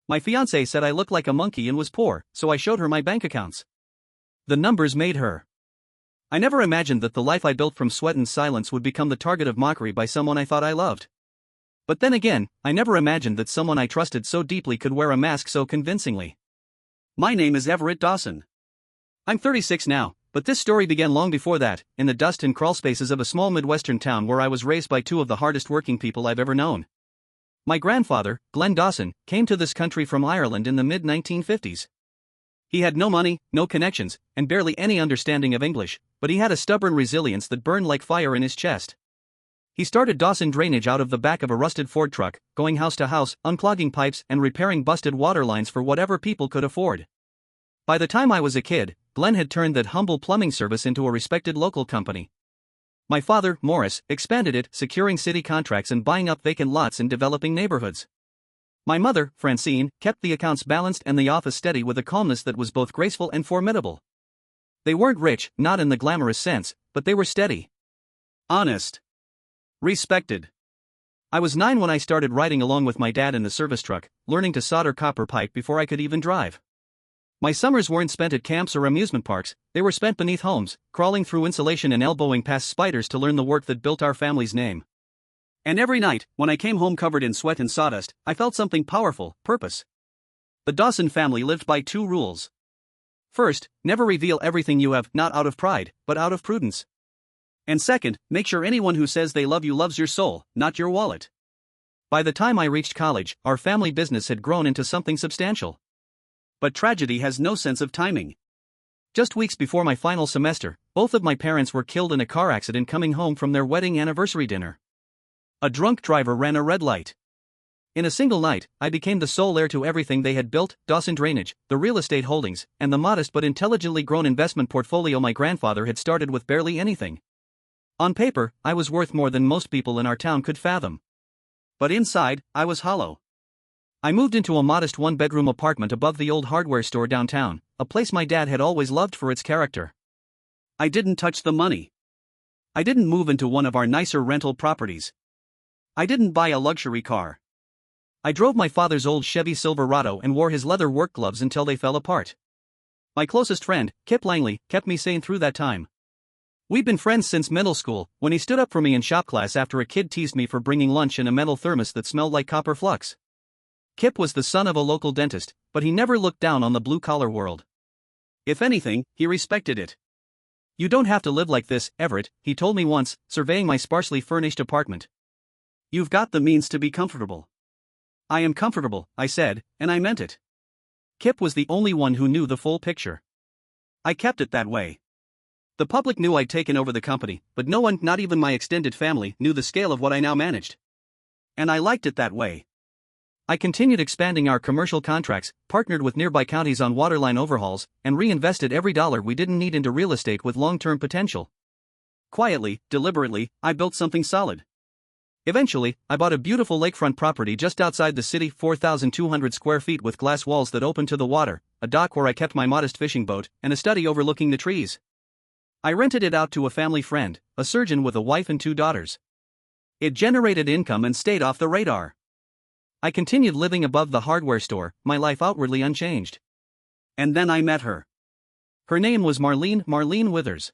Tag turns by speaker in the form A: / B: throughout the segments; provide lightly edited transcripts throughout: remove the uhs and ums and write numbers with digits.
A: My fiancée said I looked like a monkey and was poor, so I showed her my bank accounts. The numbers made her. I never imagined that the life I built from sweat and silence would become the target of mockery by someone I thought I loved. But then again, I never imagined that someone I trusted so deeply could wear a mask so convincingly. My name is Everett Dawson. I'm 36 now, but this story began long before that, in the dust and crawl spaces of a small Midwestern town where I was raised by two of the hardest working people I've ever known. My grandfather, Glenn Dawson, came to this country from Ireland in the mid-1950s. He had no money, no connections, and barely any understanding of English, but he had a stubborn resilience that burned like fire in his chest. He started Dawson Drainage out of the back of a rusted Ford truck, going house to house, unclogging pipes and repairing busted water lines for whatever people could afford. By the time I was a kid, Glenn had turned that humble plumbing service into a respected local company. My father, Morris, expanded it, securing city contracts and buying up vacant lots in developing neighborhoods. My mother, Francine, kept the accounts balanced and the office steady with a calmness that was both graceful and formidable. They weren't rich, not in the glamorous sense, but they were steady. Honest. Respected. I was 9 when I started riding along with my dad in the service truck, learning to solder copper pipe before I could even drive. My summers weren't spent at camps or amusement parks, they were spent beneath homes, crawling through insulation and elbowing past spiders to learn the work that built our family's name. And every night, when I came home covered in sweat and sawdust, I felt something powerful: purpose. The Dawson family lived by 2 rules. First, never reveal everything you have, not out of pride, but out of prudence. And second, make sure anyone who says they love you loves your soul, not your wallet. By the time I reached college, our family business had grown into something substantial. But tragedy has no sense of timing. Just weeks before my final semester, both of my parents were killed in a car accident coming home from their wedding anniversary dinner. A drunk driver ran a red light. In a single night, I became the sole heir to everything they had built: Dawson Drainage, the real estate holdings, and the modest but intelligently grown investment portfolio my grandfather had started with barely anything. On paper, I was worth more than most people in our town could fathom. But inside, I was hollow. I moved into a modest 1-bedroom apartment above the old hardware store downtown, a place my dad had always loved for its character. I didn't touch the money. I didn't move into one of our nicer rental properties. I didn't buy a luxury car. I drove my father's old Chevy Silverado and wore his leather work gloves until they fell apart. My closest friend, Kip Langley, kept me sane through that time. We'd been friends since middle school, when he stood up for me in shop class after a kid teased me for bringing lunch in a metal thermos that smelled like copper flux. Kip was the son of a local dentist, but he never looked down on the blue-collar world. If anything, he respected it. "You don't have to live like this, Everett," he told me once, surveying my sparsely furnished apartment. "You've got the means to be comfortable." "I am comfortable," I said, and I meant it. Kip was the only one who knew the full picture. I kept it that way. The public knew I'd taken over the company, but no one, not even my extended family, knew the scale of what I now managed. And I liked it that way. I continued expanding our commercial contracts, partnered with nearby counties on waterline overhauls, and reinvested every dollar we didn't need into real estate with long-term potential. Quietly, deliberately, I built something solid. Eventually, I bought a beautiful lakefront property just outside the city, 4,200 square feet with glass walls that opened to the water, a dock where I kept my modest fishing boat, and a study overlooking the trees. I rented it out to a family friend, a surgeon with a wife and 2 daughters. It generated income and stayed off the radar. I continued living above the hardware store, my life outwardly unchanged. And then I met her. Her name was Marlene Withers.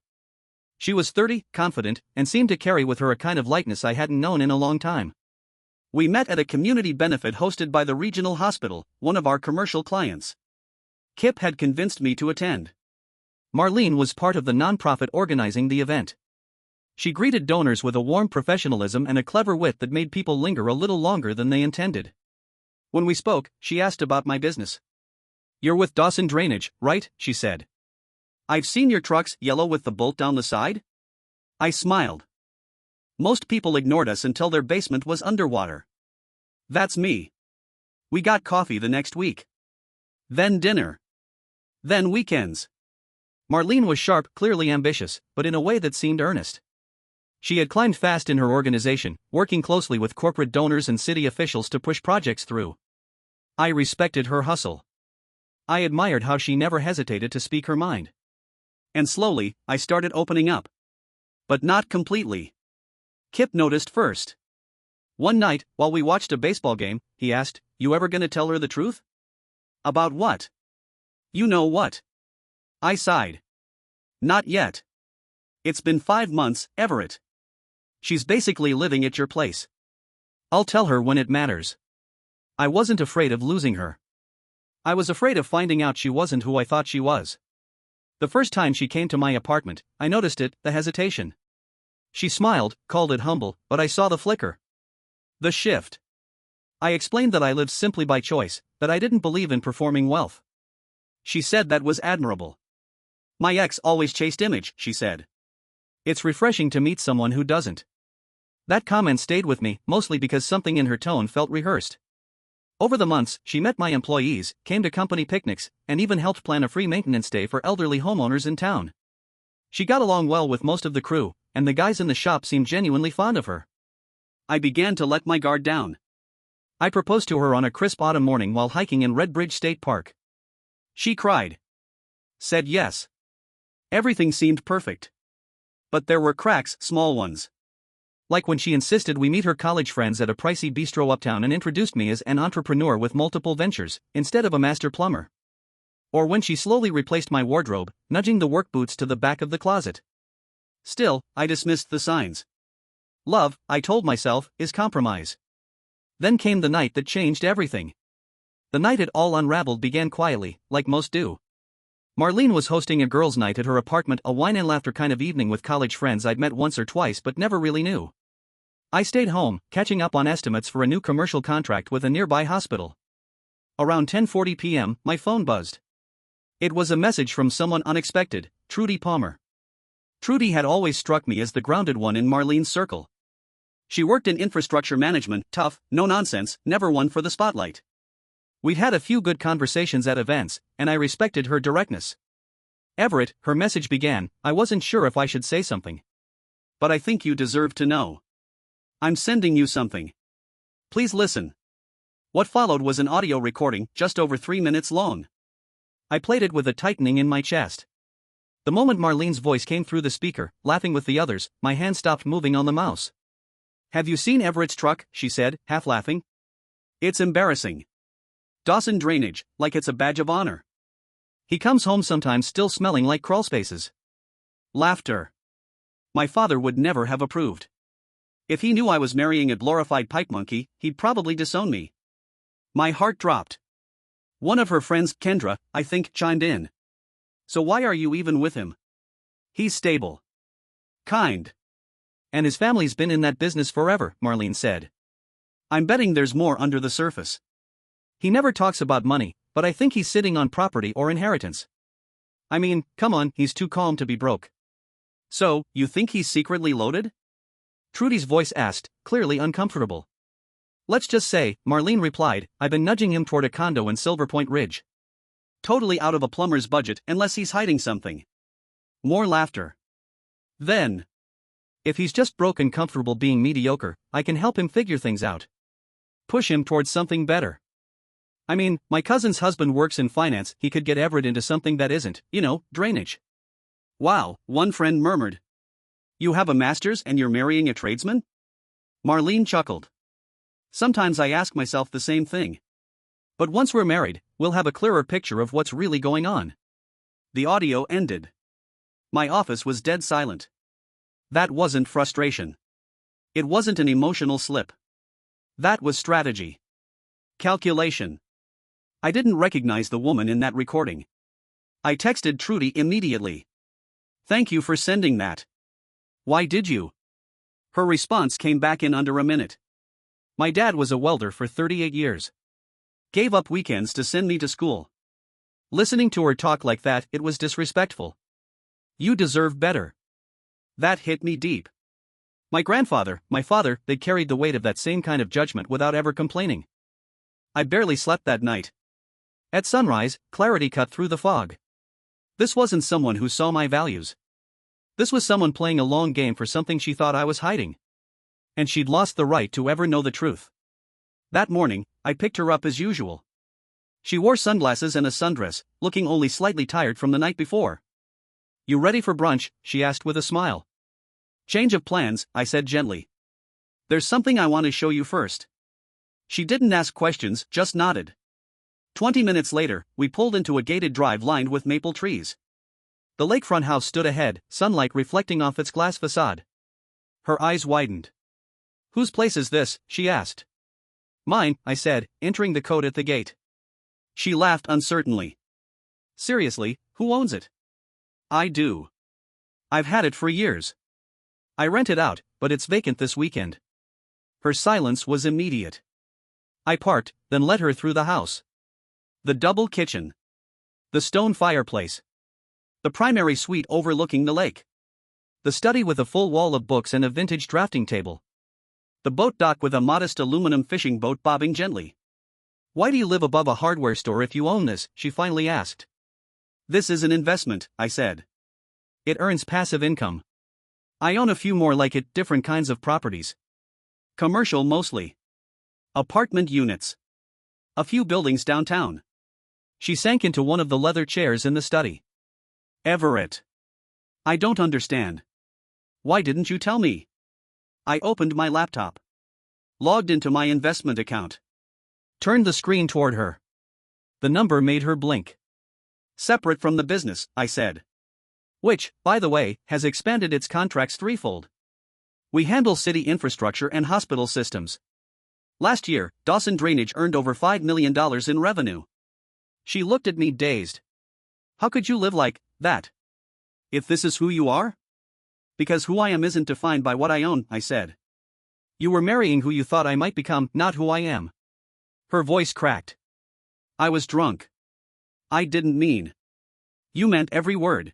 A: She was 30, confident, and seemed to carry with her a kind of lightness I hadn't known in a long time. We met at a community benefit hosted by the regional hospital, one of our commercial clients. Kip had convinced me to attend. Marlene was part of the nonprofit organizing the event. She greeted donors with a warm professionalism and a clever wit that made people linger a little longer than they intended. When we spoke, she asked about my business. "You're with Dawson Drainage, right?" she said. "I've seen your trucks, yellow with the bolt down the side." I smiled. Most people ignored us until their basement was underwater. That's me. We got coffee the next week. Then dinner. Then weekends. Marlene was sharp, clearly ambitious, but in a way that seemed earnest. She had climbed fast in her organization, working closely with corporate donors and city officials to push projects through. I respected her hustle. I admired how she never hesitated to speak her mind. And slowly, I started opening up. But not completely. Kip noticed first. One night, while we watched a baseball game, he asked, "You ever gonna tell her the truth?" About what? You know what? I sighed. Not yet. It's been 5 months, Everett. She's basically living at your place. I'll tell her when it matters. I wasn't afraid of losing her. I was afraid of finding out she wasn't who I thought she was. The first time she came to my apartment, I noticed it, the hesitation. She smiled, called it humble, but I saw the flicker. The shift. I explained that I lived simply by choice, that I didn't believe in performing wealth. She said that was admirable. My ex always chased image, she said. It's refreshing to meet someone who doesn't. That comment stayed with me, mostly because something in her tone felt rehearsed. Over the months, she met my employees, came to company picnics, and even helped plan a free maintenance day for elderly homeowners in town. She got along well with most of the crew, and the guys in the shop seemed genuinely fond of her. I began to let my guard down. I proposed to her on a crisp autumn morning while hiking in Redbridge State Park. She cried. Said yes. Everything seemed perfect. But there were cracks, small ones. Like when she insisted we meet her college friends at a pricey bistro uptown and introduced me as an entrepreneur with multiple ventures, instead of a master plumber. Or when she slowly replaced my wardrobe, nudging the work boots to the back of the closet. Still, I dismissed the signs. Love, I told myself, is compromise. Then came the night that changed everything. The night it all unraveled began quietly, like most do. Marlene was hosting a girls' night at her apartment, a wine and laughter kind of evening with college friends I'd met once or twice but never really knew. I stayed home, catching up on estimates for a new commercial contract with a nearby hospital. Around 10:40 p.m., my phone buzzed. It was a message from someone unexpected, Trudy Palmer. Trudy had always struck me as the grounded one in Marlene's circle. She worked in infrastructure management, tough, no nonsense, never one for the spotlight. We'd had a few good conversations at events, and I respected her directness. Everett, her message began, I wasn't sure if I should say something. But I think you deserve to know. I'm sending you something. Please listen. What followed was an audio recording, just over 3 minutes long. I played it with a tightening in my chest. The moment Marlene's voice came through the speaker, laughing with the others, my hand stopped moving on the mouse. Have you seen Everett's truck? She said, half laughing. It's embarrassing. Dawson drainage, like it's a badge of honor. He comes home sometimes still smelling like crawlspaces. Laughter. My father would never have approved. If he knew I was marrying a glorified pipe monkey, he'd probably disown me. My heart dropped. One of her friends, Kendra, I think, chimed in. So why are you even with him? He's stable. Kind. And his family's been in that business forever, Marlene said. I'm betting there's more under the surface. He never talks about money, but I think he's sitting on property or inheritance. I mean, come on, he's too calm to be broke. So, you think he's secretly loaded? Trudy's voice asked, clearly uncomfortable. Let's just say, Marlene replied, I've been nudging him toward a condo in Silver Point Ridge. Totally out of a plumber's budget unless he's hiding something. More laughter. Then. If he's just broke and comfortable being mediocre, I can help him figure things out. Push him towards something better. I mean, my cousin's husband works in finance, he could get Everett into something that isn't, drainage. Wow, one friend murmured. You have a master's and you're marrying a tradesman? Marlene chuckled. Sometimes I ask myself the same thing. But once we're married, we'll have a clearer picture of what's really going on. The audio ended. My office was dead silent. That wasn't frustration. It wasn't an emotional slip. That was strategy. Calculation. I didn't recognize the woman in that recording. I texted Trudy immediately. Thank you for sending that. Why did you? Her response came back in under a minute. My dad was a welder for 38 years. Gave up weekends to send me to school. Listening to her talk like that, it was disrespectful. You deserve better. That hit me deep. My grandfather, my father, they carried the weight of that same kind of judgment without ever complaining. I barely slept that night. At sunrise, clarity cut through the fog. This wasn't someone who saw my values. This was someone playing a long game for something she thought I was hiding. And she'd lost the right to ever know the truth. That morning, I picked her up as usual. She wore sunglasses and a sundress, looking only slightly tired from the night before. You ready for brunch? She asked with a smile. Change of plans, I said gently. There's something I want to show you first. She didn't ask questions, just nodded. 20 minutes later, we pulled into a gated drive lined with maple trees. The lakefront house stood ahead, sunlight reflecting off its glass facade. Her eyes widened. "Whose place is this?" she asked. "Mine," I said, entering the code at the gate. She laughed uncertainly. "Seriously, who owns it?" "I do. I've had it for years. I rent it out, but it's vacant this weekend." Her silence was immediate. I parked, then led her through the house. The double kitchen. The stone fireplace. The primary suite overlooking the lake. The study with a full wall of books and a vintage drafting table. The boat dock with a modest aluminum fishing boat bobbing gently. "Why do you live above a hardware store if you own this?" she finally asked. "This is an investment," I said. "It earns passive income. I own a few more like it, different kinds of properties. Commercial mostly. Apartment units. A few buildings downtown." She sank into one of the leather chairs in the study. "Everett. I don't understand. Why didn't you tell me?" I opened my laptop. Logged into my investment account. Turned the screen toward her. The number made her blink. "Separate from the business," I said. "Which, by the way, has expanded its contracts threefold. We handle city infrastructure and hospital systems. Last year, Dawson Drainage earned over $5 million in revenue." She looked at me dazed. "How could you live like that? If this is who you are?" "Because who I am isn't defined by what I own," I said. "You were marrying who you thought I might become, not who I am." Her voice cracked. "I was drunk. I didn't mean." "You meant every word.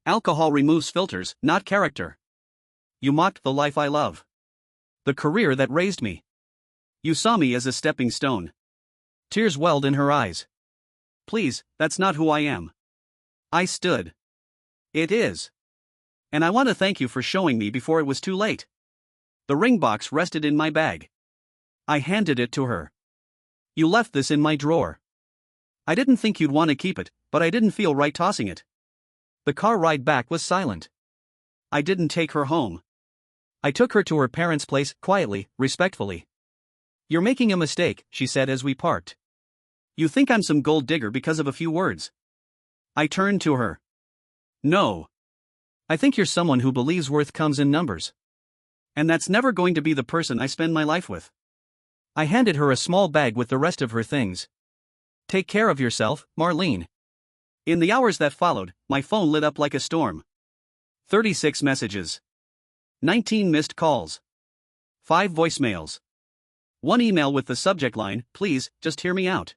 A: Alcohol removes filters, not character. You mocked the life I love. The career that raised me. You saw me as a stepping stone." Tears welled in her eyes. "Please, that's not who I am." I stood. "It is. And I want to thank you for showing me before it was too late." The ring box rested in my bag. I handed it to her. "You left this in my drawer. I didn't think you'd want to keep it, but I didn't feel right tossing it." The car ride back was silent. I didn't take her home. I took her to her parents' place, quietly, respectfully. "You're making a mistake," she said as we parked. "You think I'm some gold digger because of a few words." I turned to her. "No. I think you're someone who believes worth comes in numbers. And that's never going to be the person I spend my life with." I handed her a small bag with the rest of her things. "Take care of yourself, Marlene." In the hours that followed, my phone lit up like a storm. 36 messages. 19 missed calls. 5 voicemails. 1 email with the subject line, "Please, just hear me out."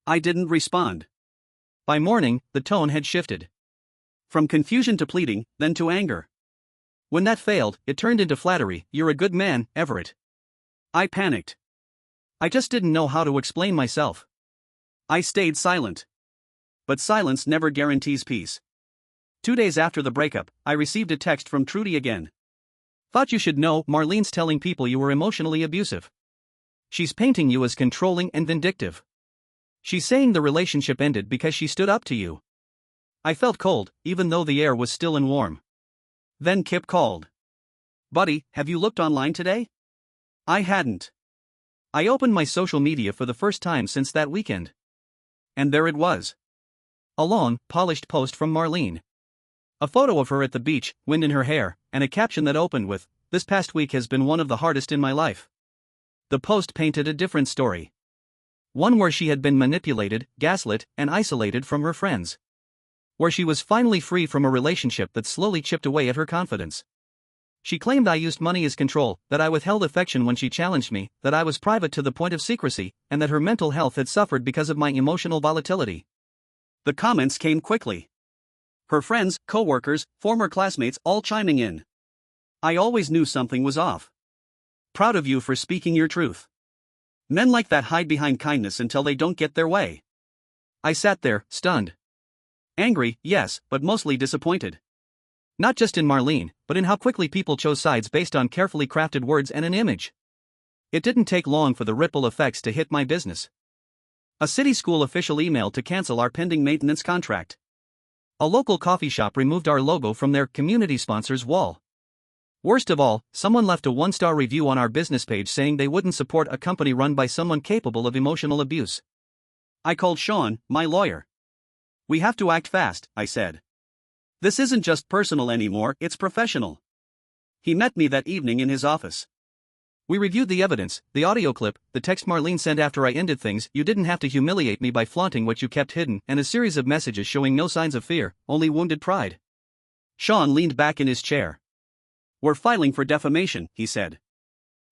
A: I didn't respond. By morning, the tone had shifted. From confusion to pleading, then to anger. When that failed, it turned into flattery. "You're a good man, Everett." I panicked. I just didn't know how to explain myself. I stayed silent. But silence never guarantees peace. 2 days after the breakup, I received a text from Trudy again. "Thought you should know, Marlene's telling people you were emotionally abusive. She's painting you as controlling and vindictive. She's saying the relationship ended because she stood up to you." I felt cold, even though the air was still and warm. Then Kip called. "Buddy, have you looked online today?" I hadn't. I opened my social media for the first time since that weekend. And there it was. A long, polished post from Marlene. A photo of her at the beach, wind in her hair, and a caption that opened with, "This past week has been one of the hardest in my life." The post painted a different story. One where she had been manipulated, gaslit, and isolated from her friends. Where she was finally free from a relationship that slowly chipped away at her confidence. She claimed I used money as control, that I withheld affection when she challenged me, that I was private to the point of secrecy, and that her mental health had suffered because of my emotional volatility. The comments came quickly. Her friends, co-workers, former classmates all chiming in. I always knew something was off. "Proud of you for speaking your truth. Men like that hide behind kindness until they don't get their way." I sat there, stunned. Angry, yes, but mostly disappointed. Not just in Marlene, but in how quickly people chose sides based on carefully crafted words and an image. It didn't take long for the ripple effects to hit my business. A city school official emailed to cancel our pending maintenance contract. A local coffee shop removed our logo from their community sponsor's wall. Worst of all, someone left a 1-star review on our business page saying they wouldn't support a company run by someone capable of emotional abuse. I called Sean, my lawyer. We have to act fast, I said. This isn't just personal anymore, it's professional. He met me that evening in his office. We reviewed the evidence, the audio clip, the text Marlene sent after I ended things, "You didn't have to humiliate me by flaunting what you kept hidden," and a series of messages showing no signs of fear, only wounded pride. Sean leaned back in his chair. "We're filing for defamation," he said.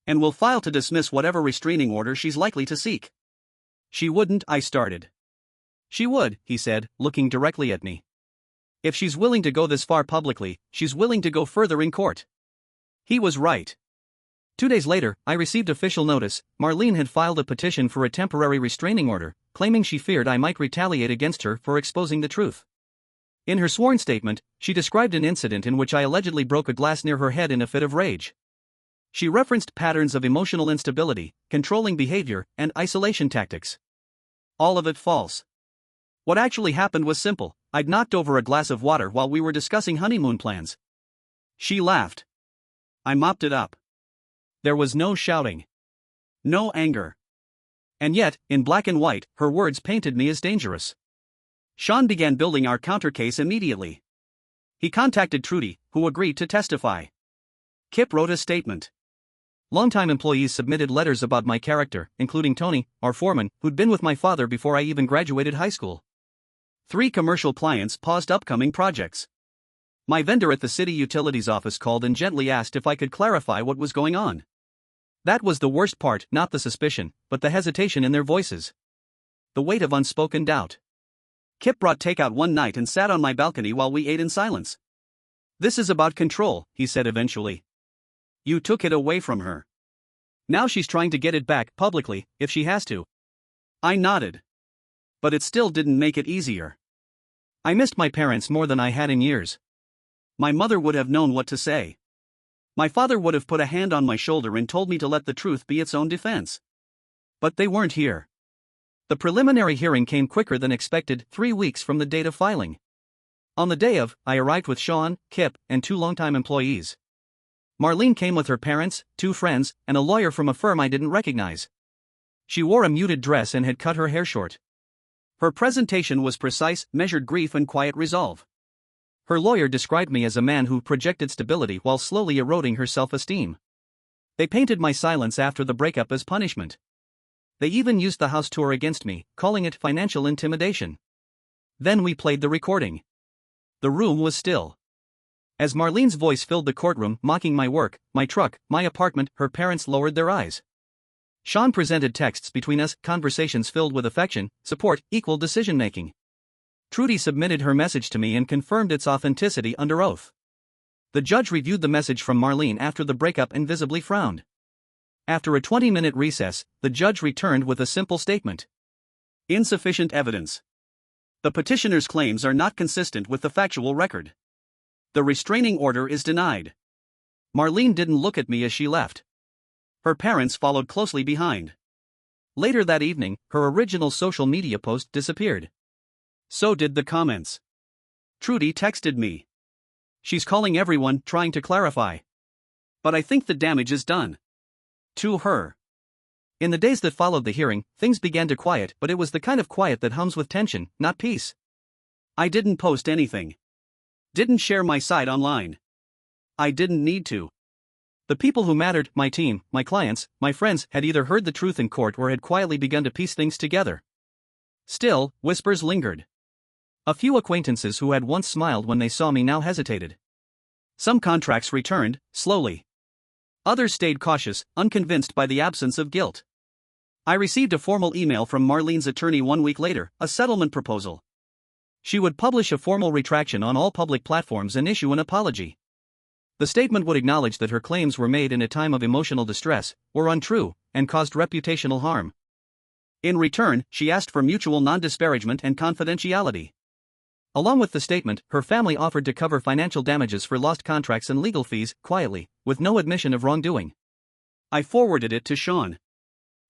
A: "And we'll file to dismiss whatever restraining order she's likely to seek." "She wouldn't," I started. "She would," he said, looking directly at me. "If she's willing to go this far publicly, she's willing to go further in court." He was right. 2 days later, I received official notice. Marlene had filed a petition for a temporary restraining order, claiming she feared I might retaliate against her for exposing the truth. In her sworn statement, she described an incident in which I allegedly broke a glass near her head in a fit of rage. She referenced patterns of emotional instability, controlling behavior, and isolation tactics. All of it false. What actually happened was simple. I'd knocked over a glass of water while we were discussing honeymoon plans. She laughed. I mopped it up. There was no shouting. No anger. And yet, in black and white, her words painted me as dangerous. Sean began building our counter case immediately. He contacted Trudy, who agreed to testify. Kip wrote a statement. Longtime employees submitted letters about my character, including Tony, our foreman, who'd been with my father before I even graduated high school. 3 commercial clients paused upcoming projects. My vendor at the city utilities office called and gently asked if I could clarify what was going on. That was the worst part, not the suspicion, but the hesitation in their voices. The weight of unspoken doubt. Kip brought takeout one night and sat on my balcony while we ate in silence. "This is about control," he said eventually. "You took it away from her. Now she's trying to get it back, publicly, if she has to." I nodded. But it still didn't make it easier. I missed my parents more than I had in years. My mother would have known what to say. My father would have put a hand on my shoulder and told me to let the truth be its own defense. But they weren't here. The preliminary hearing came quicker than expected, 3 weeks from the date of filing. On the day of, I arrived with Sean, Kip, and 2 longtime employees. Marlene came with her parents, 2 friends, and a lawyer from a firm I didn't recognize. She wore a muted dress and had cut her hair short. Her presentation was precise, measured grief and quiet resolve. Her lawyer described me as a man who projected stability while slowly eroding her self-esteem. They painted my silence after the breakup as punishment. They even used the house tour against me, calling it financial intimidation. Then we played the recording. The room was still. As Marlene's voice filled the courtroom, mocking my work, my truck, my apartment, her parents lowered their eyes. Sean presented texts between us, conversations filled with affection, support, equal decision-making. Trudy submitted her message to me and confirmed its authenticity under oath. The judge reviewed the message from Marlene after the breakup and visibly frowned. After a 20-minute recess, the judge returned with a simple statement. Insufficient evidence. The petitioner's claims are not consistent with the factual record. The restraining order is denied. Marlene didn't look at me as she left. Her parents followed closely behind. Later that evening, her original social media post disappeared. So did the comments. Trudy texted me. "She's calling everyone, trying to clarify. But I think the damage is done." To her. In the days that followed the hearing, things began to quiet, but it was the kind of quiet that hums with tension, not peace. I didn't post anything. Didn't share my side online. I didn't need to. The people who mattered, my team, my clients, my friends, had either heard the truth in court or had quietly begun to piece things together. Still, whispers lingered. A few acquaintances who had once smiled when they saw me now hesitated. Some contracts returned, slowly. Others stayed cautious, unconvinced by the absence of guilt. I received a formal email from Marlene's attorney 1 week later, a settlement proposal. She would publish a formal retraction on all public platforms and issue an apology. The statement would acknowledge that her claims were made in a time of emotional distress, were untrue, and caused reputational harm. In return, she asked for mutual non-disparagement and confidentiality. Along with the statement, her family offered to cover financial damages for lost contracts and legal fees, quietly, with no admission of wrongdoing. I forwarded it to Sean.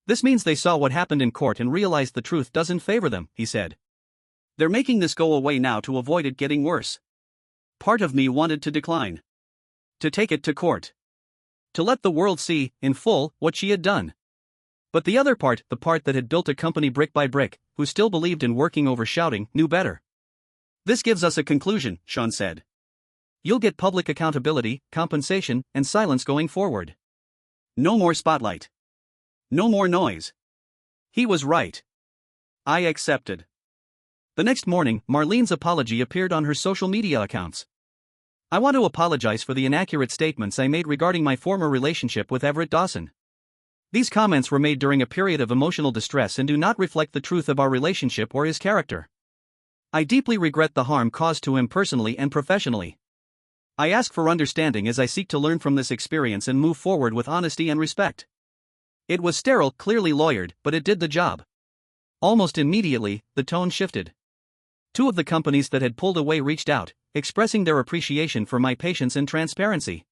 A: "This means they saw what happened in court and realized the truth doesn't favor them," he said. "They're making this go away now to avoid it getting worse." Part of me wanted to decline. To take it to court. To let the world see, in full, what she had done. But the other part, the part that had built a company brick by brick, who still believed in working over shouting, knew better. This gives us a conclusion, Sean said. You'll get public accountability, compensation, and silence going forward. No more spotlight. No more noise. He was right. I accepted. The next morning, Marlene's apology appeared on her social media accounts. I want to apologize for the inaccurate statements I made regarding my former relationship with Everett Dawson. These comments were made during a period of emotional distress and do not reflect the truth of our relationship or his character. I deeply regret the harm caused to him personally and professionally. I ask for understanding as I seek to learn from this experience and move forward with honesty and respect. It was sterile, clearly lawyered, but it did the job. Almost immediately, the tone shifted. Two of the companies that had pulled away reached out, expressing their appreciation for my patience and transparency.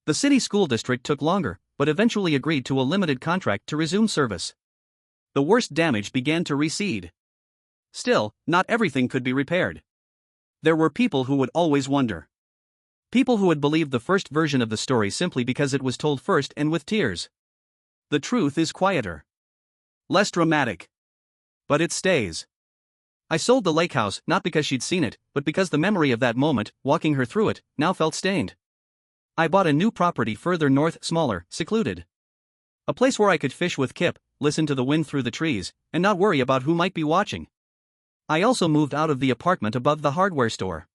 A: The city school district took longer, but eventually agreed to a limited contract to resume service. The worst damage began to recede. Still, not everything could be repaired. There were people who would always wonder. People who had believed the first version of the story simply because it was told first and with tears. The truth is quieter. Less dramatic. But it stays. I sold the lake house not because she'd seen it, but because the memory of that moment, walking her through it, now felt stained. I bought a new property further north, smaller, secluded. A place where I could fish with Kip, listen to the wind through the trees, and not worry about who might be watching. I also moved out of the apartment above the hardware store.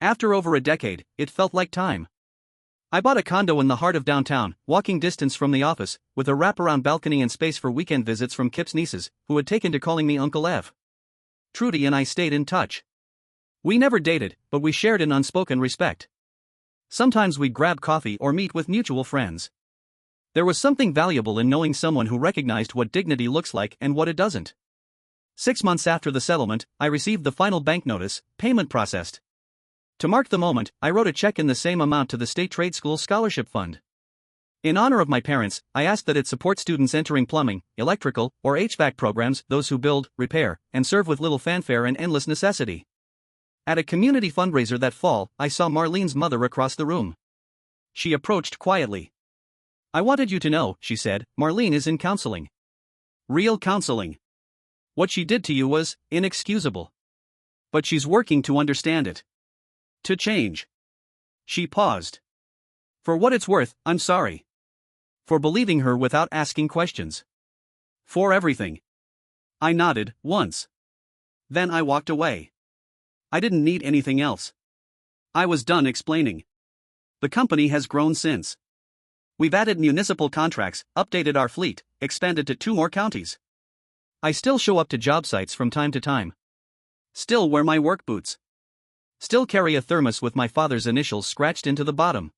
A: After over a decade, it felt like time. I bought a condo in the heart of downtown, walking distance from the office, with a wraparound balcony and space for weekend visits from Kip's nieces, who had taken to calling me Uncle Ev. Trudy and I stayed in touch. We never dated, but we shared an unspoken respect. Sometimes we'd grab coffee or meet with mutual friends. There was something valuable in knowing someone who recognized what dignity looks like and what it doesn't. 6 months after the settlement, I received the final bank notice, payment processed. To mark the moment, I wrote a check in the same amount to the State Trade School Scholarship Fund. In honor of my parents, I asked that it support students entering plumbing, electrical, or HVAC programs, those who build, repair, and serve with little fanfare and endless necessity. At a community fundraiser that fall, I saw Marlene's mother across the room. She approached quietly. I wanted you to know, she said, Marlene is in counseling. Real counseling. What she did to you was inexcusable. But she's working to understand it. To change. She paused. For what it's worth, I'm sorry. For believing her without asking questions. For everything. I nodded, once. Then I walked away. I didn't need anything else. I was done explaining. The company has grown since. We've added municipal contracts, updated our fleet, expanded to 2 more counties. I still show up to job sites from time to time. Still wear my work boots. Still carry a thermos with my father's initials scratched into the bottom.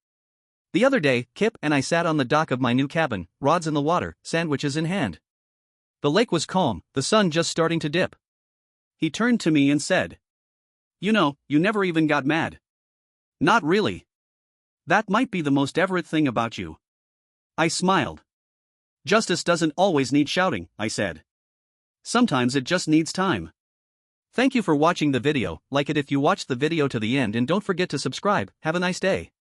A: The other day, Kip and I sat on the dock of my new cabin, rods in the water, sandwiches in hand. The lake was calm, the sun just starting to dip. He turned to me and said, "You know, you never even got mad." Not really. That might be the most Everett thing about you. I smiled. Justice doesn't always need shouting, I said. Sometimes it just needs time. Thank you for watching the video, like it if you watched the video to the end and don't forget to subscribe. Have a nice day.